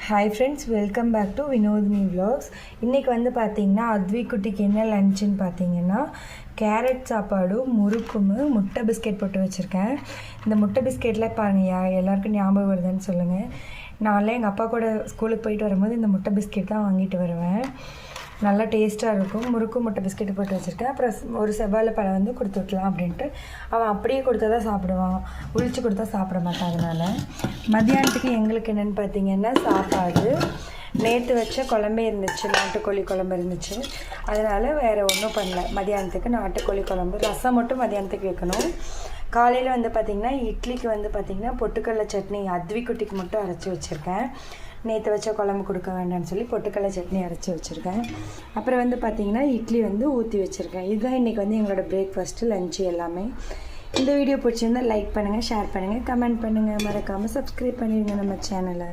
Hi friends, welcome back to Vinodhini vlogs. இன்றைக்கி வந்து பார்த்திங்கன்னா அத்வி குட்டிக்கு என்ன லஞ்சுன்னு பார்த்தீங்கன்னா கேரட் சாப்பாடும் முறுக்கும் முட்டை பிஸ்கெட் போட்டு வச்சுருக்கேன். இந்த முட்டை பிஸ்கெட்டில் பாருங்கள் எல்லாருக்கும் ஞாபகம் வருதுன்னு சொல்லுங்கள். நான்லாம் எங்கள் அப்பா கூட ஸ்கூலுக்கு போயிட்டு வரும்போது இந்த முட்டை பிஸ்கெட் தான் வாங்கிட்டு வருவேன். நல்லா டேஸ்ட்டாக இருக்கும். முறுக்கு முட்டை பிஸ்கெட்டு போட்டு வச்சுருக்கேன். அப்புறம் ஒரு செவ்வாழை பழம் வந்து கொடுத்து விட்லாம் அப்படின்ட்டு. அவன் அப்படியே கொடுத்தா தான் சாப்பிடுவான், உளிச்சு கொடுத்தா சாப்பிட மாட்டான். அதனால் மத்தியானத்துக்கு எங்களுக்கு என்னென்னு பார்த்தீங்கன்னா சாப்பாடு நேற்று வச்ச குழம்பே இருந்துச்சு, நாட்டுக்கோழி குழம்பு இருந்துச்சு. அதனால் வேறு ஒன்றும் பண்ணல. மத்தியானத்துக்கு நாட்டுக்கோழி குழம்பு, ரசம் மட்டும் மத்தியானத்துக்கு வைக்கணும். காலையில் வந்து பார்த்திங்கன்னா இட்லிக்கு வந்து பார்த்திங்கன்னா பொட்டுக்கடலை சட்னி அத்வி குட்டிக்கு மட்டும் அரைச்சி வச்சுருக்கேன். நேற்று வச்ச குழம்பு கொடுக்க வேண்டாம்னு சொல்லி பொட்டுக்கடலை சட்னி அரைச்சி வச்சுருக்கேன். அப்புறம் வந்து பார்த்திங்கன்னா இட்லி வந்து ஊற்றி வச்சுருக்கேன். இதுதான் இன்றைக்கி வந்து எங்களோட பிரேக்ஃபாஸ்ட்டு லஞ்சு எல்லாமே. இந்த வீடியோ பிடிச்சிருந்தால் லைக் பண்ணுங்கள், ஷேர் பண்ணுங்கள், கமெண்ட் பண்ணுங்கள், மறக்காமல் சப்ஸ்கிரைப் பண்ணிடுங்க நம்ம சேனலை.